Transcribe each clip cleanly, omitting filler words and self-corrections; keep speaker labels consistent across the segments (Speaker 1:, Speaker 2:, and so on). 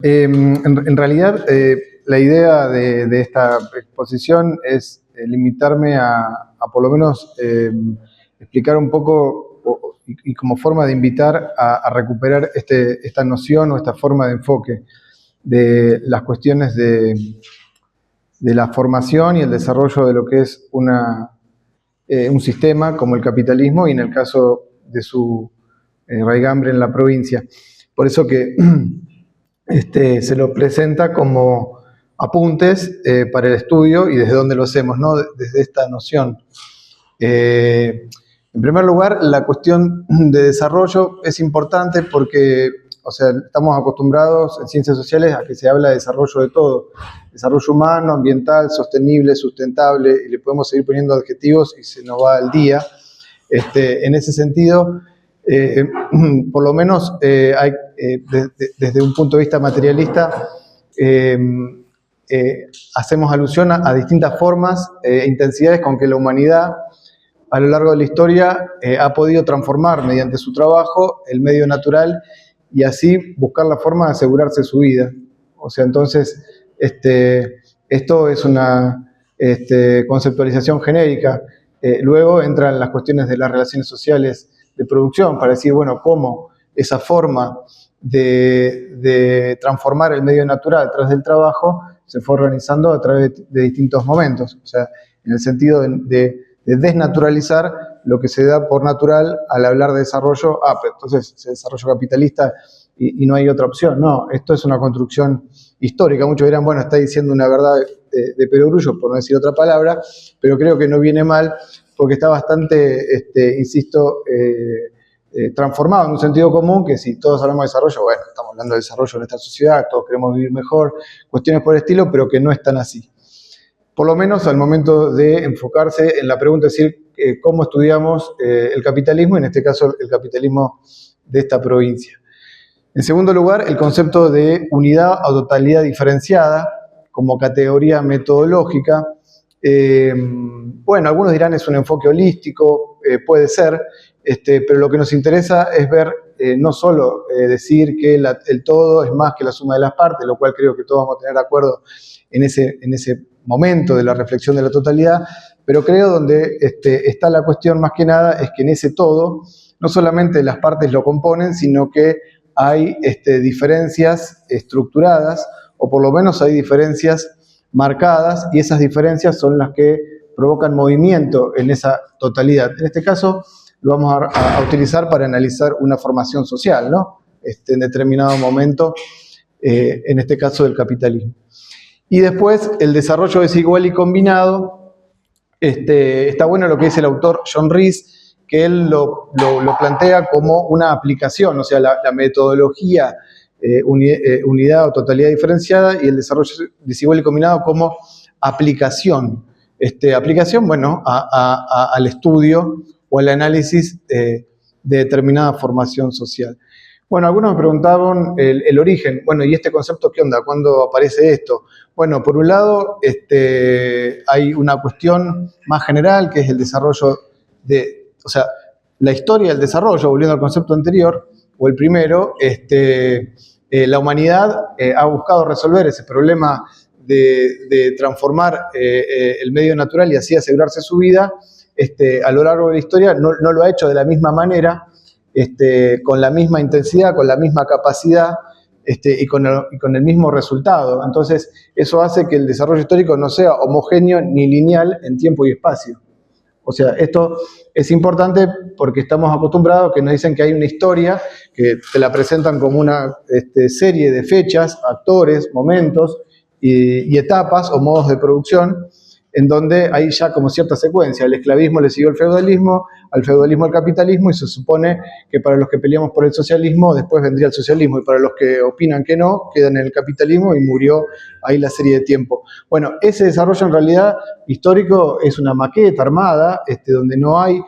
Speaker 1: En realidad, la idea de esta exposición es limitarme a por lo menos explicar un poco y como forma de invitar a recuperar esta noción o esta forma de enfoque de las cuestiones de la formación y el desarrollo de lo que es un sistema como el capitalismo y en el caso de su raigambre en la provincia. Por eso que se lo presenta como apuntes para el estudio y desde dónde lo hacemos, ¿no? Desde esta noción. En primer lugar, la cuestión de desarrollo es importante porque, o sea, estamos acostumbrados en ciencias sociales a que se habla de desarrollo de todo. Desarrollo humano, ambiental, sostenible, sustentable, y le podemos seguir poniendo adjetivos y se nos va al día. En ese sentido, por lo menos desde un punto de vista materialista, hacemos alusión a distintas formas e intensidades con que la humanidad a lo largo de la historia ha podido transformar mediante su trabajo el medio natural y así buscar la forma de asegurarse su vida. O sea, entonces, esto es una conceptualización genérica. Luego entran las cuestiones de las relaciones sociales de producción para decir, bueno, cómo esa forma de transformar el medio natural tras del trabajo se fue organizando a través de distintos momentos. O sea, en el sentido de desnaturalizar lo que se da por natural al hablar de desarrollo. Pero entonces es desarrollo capitalista y no hay otra opción. No, esto es una construcción histórica. Muchos dirán, bueno, está diciendo una verdad de perogrullo, por no decir otra palabra, pero creo que no viene mal porque está bastante, insisto, transformado en un sentido común, que si todos hablamos de desarrollo, bueno, estamos hablando de desarrollo en esta sociedad, todos queremos vivir mejor, cuestiones por el estilo, pero que no están así. Por lo menos al momento de enfocarse en la pregunta, es decir, cómo estudiamos el capitalismo, en este caso el capitalismo de esta provincia. En segundo lugar, el concepto de unidad o totalidad diferenciada como categoría metodológica. Bueno, algunos dirán es un enfoque holístico, puede ser, pero lo que nos interesa es ver, no solo decir que el todo es más que la suma de las partes, lo cual creo que todos vamos a tener de acuerdo en ese momento de la reflexión de la totalidad, pero creo donde está la cuestión más que nada es que en ese todo no solamente las partes lo componen, sino que hay diferencias estructuradas, o por lo menos hay diferencias marcadas, y esas diferencias son las que provocan movimiento en esa totalidad. En este caso lo vamos a utilizar para analizar una formación social, ¿no? En determinado momento, en este caso del capitalismo. Y después, el desarrollo desigual y combinado. Está bueno lo que dice el autor John Rees, que él lo plantea como una aplicación, o sea, la metodología, unidad o totalidad diferenciada, y el desarrollo desigual y combinado como aplicación. Aplicación, bueno, al estudio o al análisis de determinada formación social. Bueno, algunos me preguntaban el origen. Bueno, ¿y este concepto qué onda? ¿Cuándo aparece esto? Bueno, por un lado, hay una cuestión más general, que es el desarrollo o sea, la historia del desarrollo, volviendo al concepto anterior, o el primero, la humanidad ha buscado resolver ese problema de transformar el medio natural y así asegurarse su vida. A lo largo de la historia no lo ha hecho de la misma manera, con la misma intensidad, con la misma capacidad y con el mismo resultado. Entonces, eso hace que el desarrollo histórico no sea homogéneo ni lineal en tiempo y espacio. O sea, esto es importante porque estamos acostumbrados a que nos dicen que hay una historia, que te la presentan como una serie de fechas, actores, momentos y etapas o modos de producción, en donde hay ya como cierta secuencia. El esclavismo le siguió al feudalismo el capitalismo, y se supone que para los que peleamos por el socialismo, después vendría el socialismo, y para los que opinan que no, quedan en el capitalismo y murió ahí la serie de tiempo. Bueno, ese desarrollo en realidad histórico es una maqueta armada, donde no hay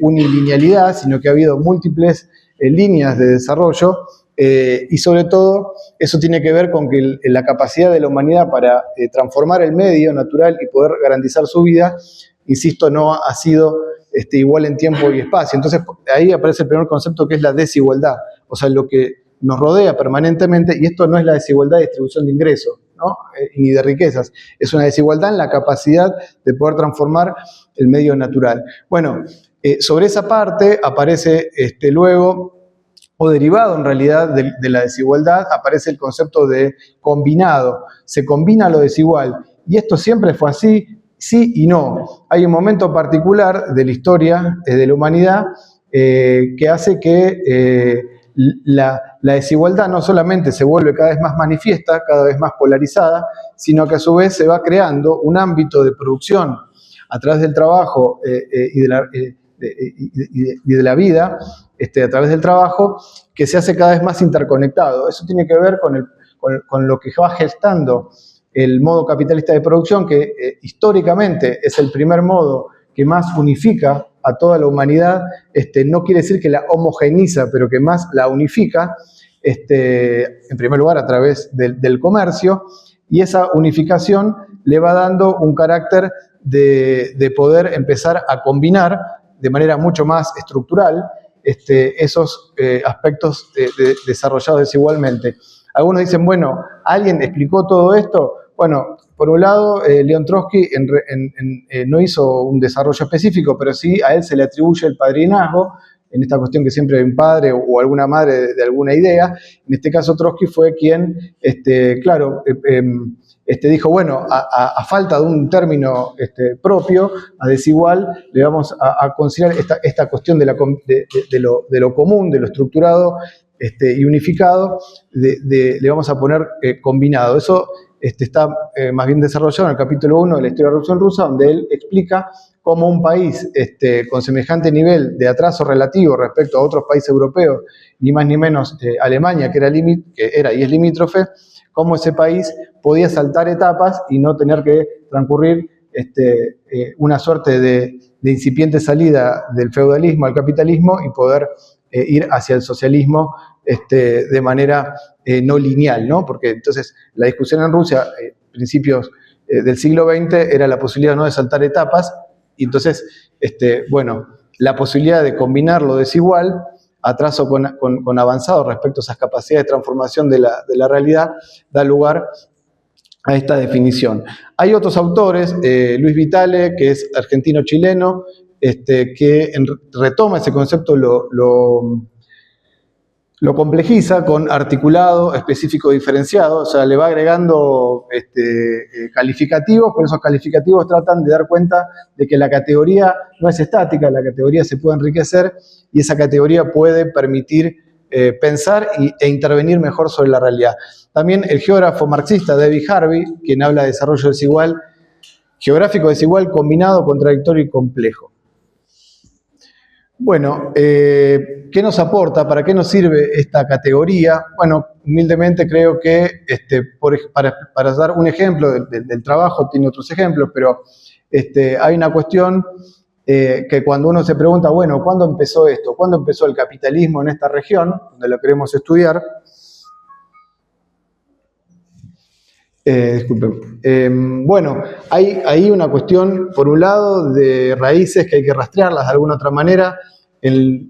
Speaker 1: unilinealidad, sino que ha habido múltiples líneas de desarrollo, y sobre todo eso tiene que ver con que la capacidad de la humanidad para transformar el medio natural y poder garantizar su vida, insisto, no ha sido igual en tiempo y espacio. Entonces ahí aparece el primer concepto, que es la desigualdad. O sea, lo que nos rodea permanentemente, y esto no es la desigualdad de distribución de ingresos, ¿no? Ni de riquezas, es una desigualdad en la capacidad de poder transformar el medio natural. Bueno, sobre esa parte aparece luego, o derivado en realidad de la desigualdad, aparece el concepto de combinado. Se combina lo desigual, y esto siempre fue así, sí y no. Hay un momento particular de la historia de la humanidad que hace que la desigualdad no solamente se vuelve cada vez más manifiesta, cada vez más polarizada, sino que a su vez se va creando un ámbito de producción a través del trabajo y de la vida, a través del trabajo, que se hace cada vez más interconectado. Eso tiene que ver con lo que va gestando el modo capitalista de producción, que históricamente es el primer modo que más unifica a toda la humanidad. No quiere decir que la homogeniza, pero que más la unifica, en primer lugar a través del comercio, y esa unificación le va dando un carácter de poder empezar a combinar de manera mucho más estructural esos aspectos desarrollados desigualmente. Algunos dicen, bueno, ¿alguien explicó todo esto? Bueno, por un lado, León Trotsky no hizo un desarrollo específico, pero sí a él se le atribuye el padrinazgo, en esta cuestión que siempre hay un padre o alguna madre de alguna idea. En este caso, Trotsky fue quien, dijo, bueno, a falta de un término propio, a desigual, le vamos a considerar esta cuestión de lo común, de lo estructurado y unificado, le vamos a poner combinado. Eso está más bien desarrollado en el capítulo 1 de la historia de la Revolución Rusa, donde él explica cómo un país con semejante nivel de atraso relativo respecto a otros países europeos, ni más ni menos Alemania, que era y es limítrofe, cómo ese país podía saltar etapas y no tener que transcurrir una suerte de incipiente salida del feudalismo al capitalismo y poder ir hacia el socialismo de manera no lineal, ¿no? Porque entonces la discusión en Rusia, principios del siglo XX, era la posibilidad no de saltar etapas, y entonces, la posibilidad de combinar lo desigual, atraso con avanzado respecto a esas capacidades de transformación de la realidad, da lugar a esta definición. Hay otros autores, Luis Vitale, que es argentino-chileno, que retoma ese concepto, lo complejiza con articulado, específico, diferenciado, o sea, le va agregando calificativos, pero esos calificativos tratan de dar cuenta de que la categoría no es estática, la categoría se puede enriquecer y esa categoría puede permitir pensar e intervenir mejor sobre la realidad. También el geógrafo marxista David Harvey, quien habla de desarrollo desigual, geográfico desigual, combinado, contradictorio y complejo. Bueno, ¿qué nos aporta? ¿Para qué nos sirve esta categoría? Bueno, humildemente creo que, para dar un ejemplo del trabajo, tiene otros ejemplos, pero hay una cuestión que cuando uno se pregunta, bueno, ¿cuándo empezó esto? ¿Cuándo empezó el capitalismo en esta región, donde lo queremos estudiar? Disculpen. Bueno, hay una cuestión, por un lado, de raíces que hay que rastrearlas de alguna otra manera,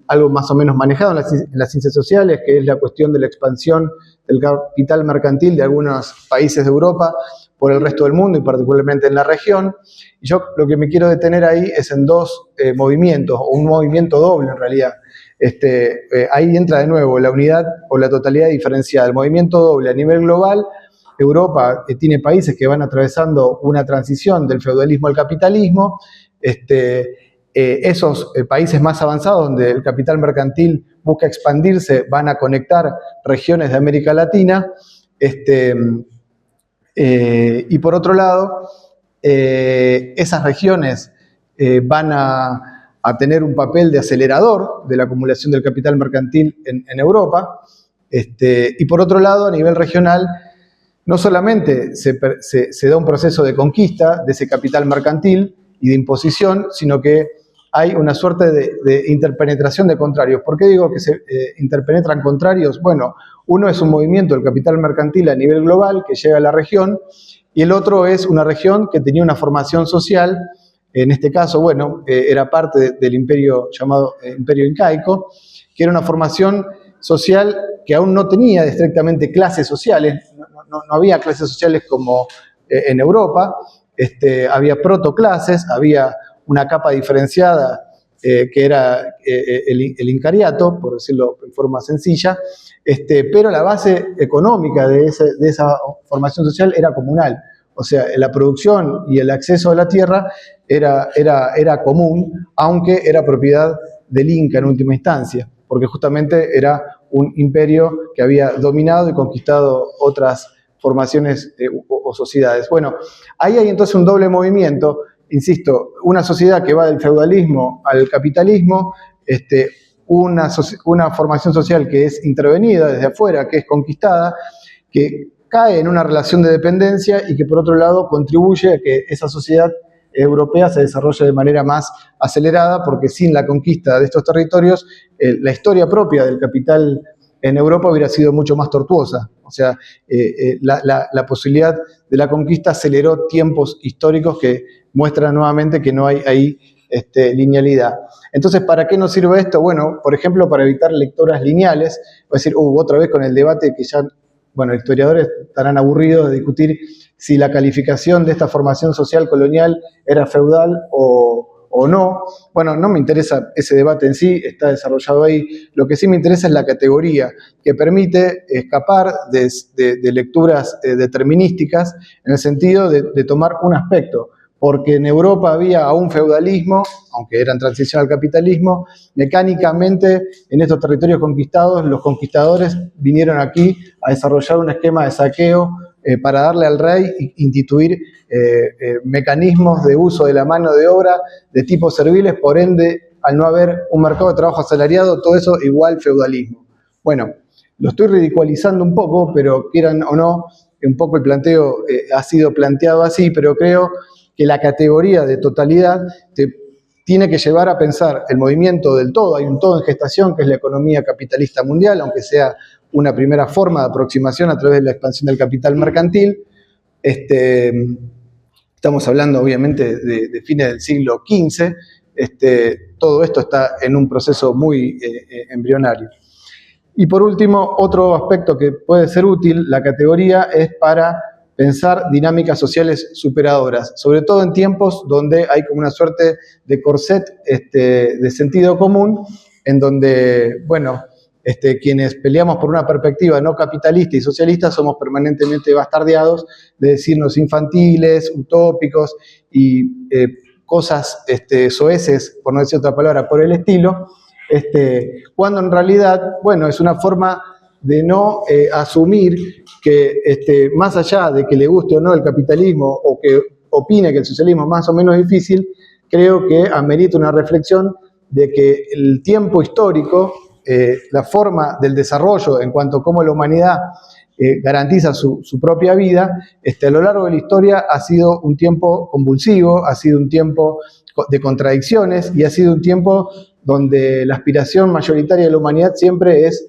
Speaker 1: algo más o menos manejado en las ciencias sociales, que es la cuestión de la expansión del capital mercantil de algunos países de Europa por el resto del mundo y particularmente en la región. Y yo lo que me quiero detener ahí es en dos movimientos, o un movimiento doble en realidad. Ahí entra de nuevo la unidad o la totalidad diferenciada. El movimiento doble a nivel global, Europa tiene países que van atravesando una transición del feudalismo al capitalismo. Esos países más avanzados, donde el capital mercantil busca expandirse, van a conectar regiones de América Latina. Y por otro lado, esas regiones van a tener un papel de acelerador de la acumulación del capital mercantil en Europa. Y por otro lado, a nivel regional, no solamente se da un proceso de conquista de ese capital mercantil y de imposición, sino que hay una suerte de interpenetración de contrarios. ¿Por qué digo que se interpenetran contrarios? Bueno, uno es un movimiento del capital mercantil a nivel global que llega a la región, y el otro es una región que tenía una formación social, en este caso, bueno, era parte del imperio llamado Imperio Incaico, que era una formación social que aún no tenía estrictamente clases sociales, no había clases sociales como en Europa, había protoclases, había una capa diferenciada que era el incariato, por decirlo en forma sencilla, pero la base económica de esa formación social era comunal. O sea, la producción y el acceso a la tierra era común, aunque era propiedad del Inca en última instancia, porque justamente era un imperio que había dominado y conquistado otras formaciones o sociedades. Bueno, ahí hay entonces un doble movimiento, insisto, una sociedad que va del feudalismo al capitalismo, una formación social que es intervenida desde afuera, que es conquistada, que cae en una relación de dependencia y que por otro lado contribuye a que esa sociedad europea se desarrolle de manera más acelerada, porque sin la conquista de estos territorios, la historia propia del capital en Europa hubiera sido mucho más tortuosa. O sea, la posibilidad de la conquista aceleró tiempos históricos que muestran nuevamente que no hay ahí linealidad. Entonces, ¿para qué nos sirve esto? Bueno, por ejemplo, para evitar lecturas lineales, voy a decir, otra vez con el debate que ya, bueno, historiadores estarán aburridos de discutir si la calificación de esta formación social colonial era feudal o no. Bueno, no me interesa ese debate en sí, está desarrollado ahí. Lo que sí me interesa es la categoría que permite escapar de lecturas determinísticas en el sentido de tomar un aspecto. Porque en Europa había aún feudalismo, aunque era en transición al capitalismo, mecánicamente en estos territorios conquistados, los conquistadores vinieron aquí a desarrollar un esquema de saqueo para darle al rey e instituir mecanismos de uso de la mano de obra de tipo serviles, por ende, al no haber un mercado de trabajo asalariado, todo eso igual feudalismo. Bueno, lo estoy ridiculizando un poco, pero quieran o no, un poco el planteo ha sido planteado así, pero creo que la categoría de totalidad te tiene que llevar a pensar el movimiento del todo. Hay un todo en gestación, que es la economía capitalista mundial, aunque sea una primera forma de aproximación a través de la expansión del capital mercantil. Estamos hablando, obviamente, de fines del siglo XV. Todo esto está en un proceso muy embrionario. Y por último, otro aspecto que puede ser útil, la categoría, es para pensar dinámicas sociales superadoras, sobre todo en tiempos donde hay como una suerte de corset de sentido común, en donde, bueno, quienes peleamos por una perspectiva no capitalista y socialista somos permanentemente bastardeados de decirnos infantiles, utópicos y cosas soeces, por no decir otra palabra, por el estilo, cuando en realidad, bueno, es una forma de no asumir que más allá de que le guste o no el capitalismo o que opine que el socialismo es más o menos difícil, creo que amerita una reflexión de que el tiempo histórico, la forma del desarrollo en cuanto a cómo la humanidad garantiza su propia vida, a lo largo de la historia ha sido un tiempo convulsivo, ha sido un tiempo de contradicciones y ha sido un tiempo donde la aspiración mayoritaria de la humanidad siempre es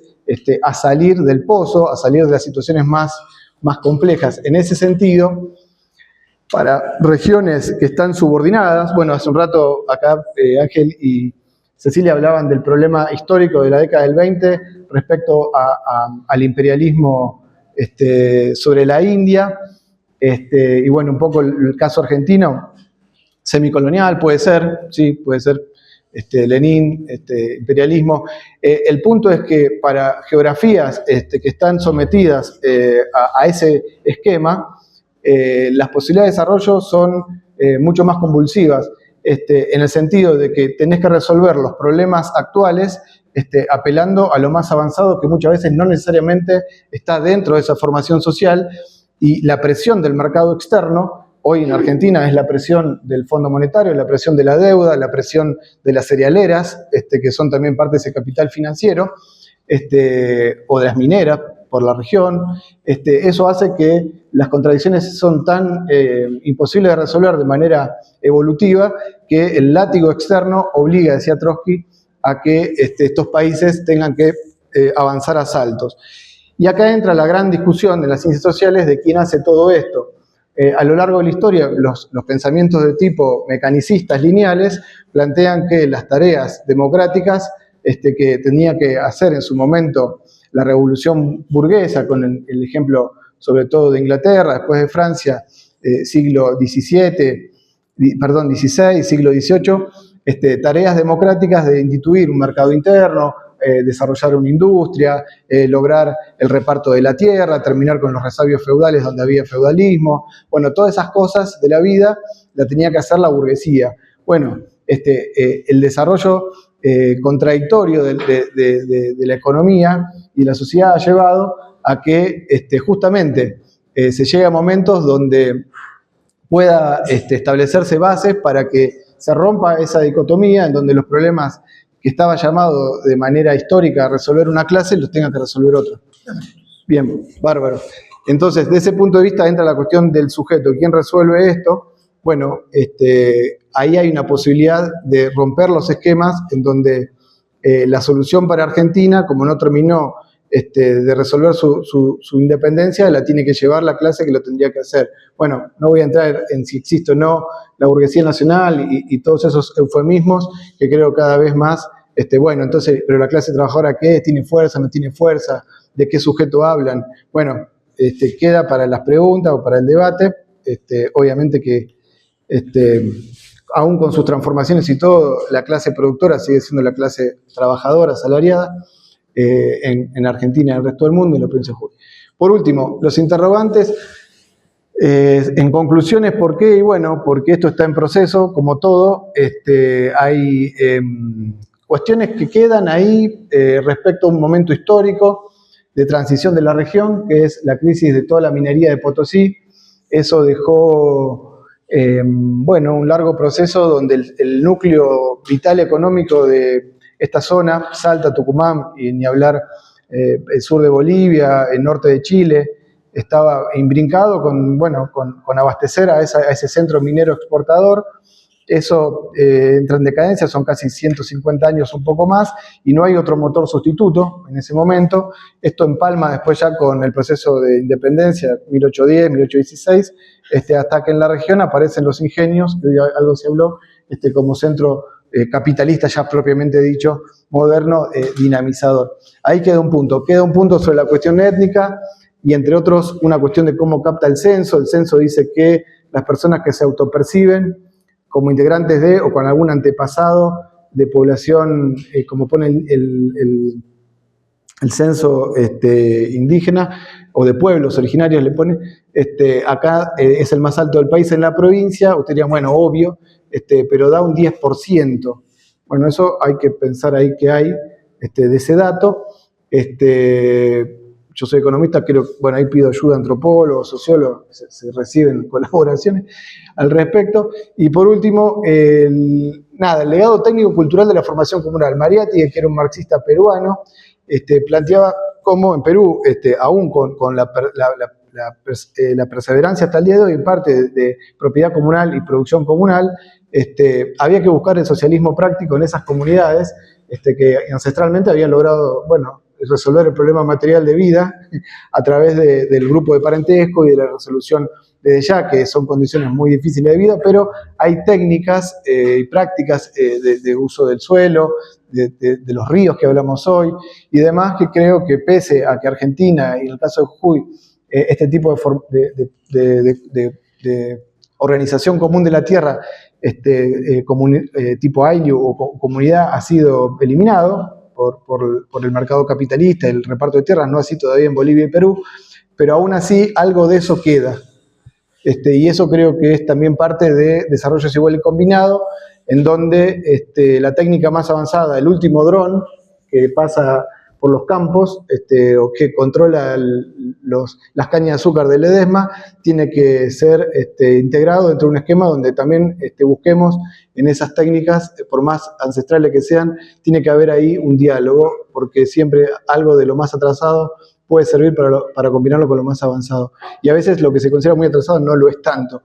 Speaker 1: a salir del pozo, a salir de las situaciones más complejas. En ese sentido, para regiones que están subordinadas, bueno, hace un rato acá Ángel y Cecilia hablaban del problema histórico de la década del 20 respecto al imperialismo sobre la India, y bueno, un poco el caso argentino, semicolonial puede ser, sí, puede ser, Lenin, imperialismo. El punto es que para geografías que están sometidas a ese esquema, las posibilidades de desarrollo son mucho más convulsivas, en el sentido de que tenés que resolver los problemas actuales apelando a lo más avanzado, que muchas veces no necesariamente está dentro de esa formación social, y la presión del mercado externo. Hoy en Argentina es la presión del Fondo Monetario, la presión de la deuda, la presión de las cerealeras, que son también parte de ese capital financiero, o de las mineras por la región. Eso hace que las contradicciones son tan imposibles de resolver de manera evolutiva que el látigo externo obliga, decía Trotsky, a que estos países tengan que avanzar a saltos. Y acá entra la gran discusión de las ciencias sociales de quién hace todo esto. A lo largo de la historia, los pensamientos de tipo mecanicistas lineales plantean que las tareas democráticas que tenía que hacer en su momento la revolución burguesa, con el ejemplo sobre todo de Inglaterra, después de Francia, siglo XVI, siglo XVIII, tareas democráticas de instituir un mercado interno, desarrollar una industria, lograr el reparto de la tierra, terminar con los resabios feudales donde había feudalismo. Bueno, todas esas cosas de la vida la tenía que hacer la burguesía. Bueno, el desarrollo contradictorio de la economía y la sociedad ha llevado a que justamente se llegue a momentos donde pueda establecerse bases para que se rompa esa dicotomía en donde los problemas que estaba llamado de manera histórica a resolver una clase los tenga que resolver otra. Bien, bárbaro. Entonces, de ese punto de vista entra la cuestión del sujeto. ¿Quién resuelve esto? Bueno, ahí hay una posibilidad de romper los esquemas en donde la solución para Argentina, como no terminó de resolver su independencia, la tiene que llevar la clase que lo tendría que hacer. Bueno, no voy a entrar en si existe o no la burguesía nacional y todos esos eufemismos que creo cada vez más, bueno, entonces, pero la clase trabajadora, ¿qué es? ¿Tiene fuerza? ¿No tiene fuerza? ¿De qué sujeto hablan? Bueno, queda para las preguntas o para el debate. Obviamente que aún con sus transformaciones y todo, la clase productora sigue siendo la clase trabajadora, asalariada, en Argentina y en el resto del mundo, y en la provincia de Jujuy. Por último, los interrogantes, en conclusiones, ¿por qué? Y bueno, porque esto está en proceso, como todo, hay cuestiones que quedan ahí respecto a un momento histórico de transición de la región, que es la crisis de toda la minería de Potosí. Eso dejó, bueno, un largo proceso donde el núcleo vital económico de esta zona, Salta, Tucumán, y ni hablar el sur de Bolivia, el norte de Chile, estaba imbrincado con abastecer a ese centro minero exportador. Eso entra en decadencia, son casi 150 años, un poco más, y no hay otro motor sustituto en ese momento. Esto empalma después ya con el proceso de independencia, 1810, 1816, hasta que en la región aparecen los ingenios, que algo se habló, como centro capitalista ya propiamente dicho, moderno, dinamizador. Ahí queda un punto sobre la cuestión étnica y entre otros una cuestión de cómo capta el censo. El censo dice que las personas que se autoperciben como integrantes de o con algún antepasado de población, como pone el censo indígena, o de pueblos originarios le pone, acá es el más alto del país en la provincia. Usted diría, bueno, obvio, pero da un 10%. Bueno, eso hay que pensar ahí que hay de ese dato. Yo soy economista, creo, bueno, ahí pido ayuda a antropólogos, sociólogos, se reciben colaboraciones al respecto. Y por último, el legado técnico-cultural de la formación comunal. Mariatti, que era un marxista peruano, planteaba cómo en Perú, aún con la perseverancia hasta el día de hoy, en parte de propiedad comunal y producción comunal, había que buscar el socialismo práctico en esas comunidades que ancestralmente habían logrado, bueno, resolver el problema material de vida a través del grupo de parentesco y de la resolución desde ya, que son condiciones muy difíciles de vida, pero hay técnicas y prácticas de uso del suelo, de los ríos que hablamos hoy y demás, que creo que pese a que Argentina, y en el caso de Jujuy, este tipo de organización común de la tierra, tipo AILU o comunidad, ha sido eliminado por el mercado capitalista, el reparto de tierras, no así todavía en Bolivia y Perú, pero aún así algo de eso queda. Y eso creo que es también parte de desarrollo desigual y combinado, en donde la técnica más avanzada, el último dron que pasa por los campos, o que controla las cañas de azúcar del Ledesma, tiene que ser integrado dentro de un esquema donde también busquemos en esas técnicas, por más ancestrales que sean, tiene que haber ahí un diálogo, porque siempre algo de lo más atrasado puede servir para combinarlo con lo más avanzado. Y a veces lo que se considera muy atrasado no lo es tanto.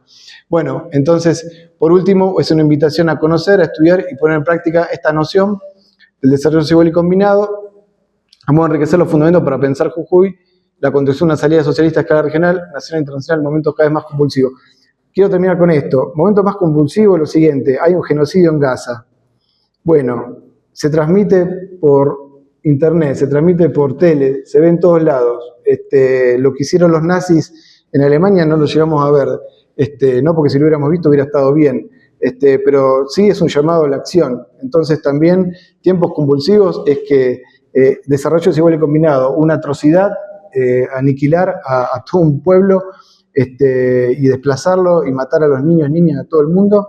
Speaker 1: Bueno, entonces, por último, es una invitación a conocer, a estudiar y poner en práctica esta noción del desarrollo desigual y combinado. Vamos a enriquecer los fundamentos para pensar Jujuy, la construcción de una salida socialista a escala regional, nacional e internacional, momentos cada vez más convulsivos. Quiero terminar con esto. Momento más convulsivo es lo siguiente: hay un genocidio en Gaza. Bueno, se transmite por internet, se transmite por tele, se ve en todos lados. Lo que hicieron los nazis en Alemania no lo llegamos a ver, no porque si lo hubiéramos visto hubiera estado bien, pero sí es un llamado a la acción. Entonces también tiempos convulsivos es que desarrollo desigual y combinado, una atrocidad, aniquilar a todo un pueblo y desplazarlo y matar a los niños, niñas, a todo el mundo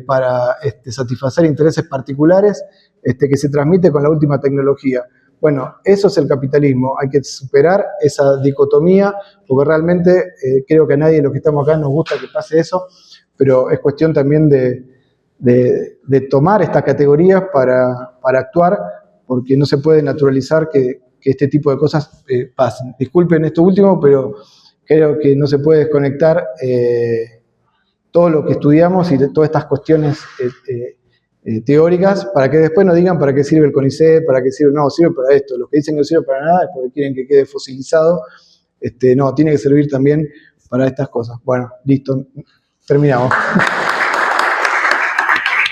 Speaker 1: para satisfacer intereses particulares que se transmite con la última tecnología. Bueno, eso es el capitalismo, hay que superar esa dicotomía, porque realmente creo que a nadie de los que estamos acá nos gusta que pase eso, pero es cuestión también de tomar estas categorías para actuar, porque no se puede naturalizar que este tipo de cosas pasen. Disculpen esto último, pero creo que no se puede desconectar todo lo que estudiamos y de todas estas cuestiones teóricas, para que después no digan para qué sirve el CONICET, para qué sirve, no, sirve para esto. Los que dicen que no sirve para nada es porque quieren que quede fosilizado. No, tiene que servir también para estas cosas. Bueno, listo, terminamos.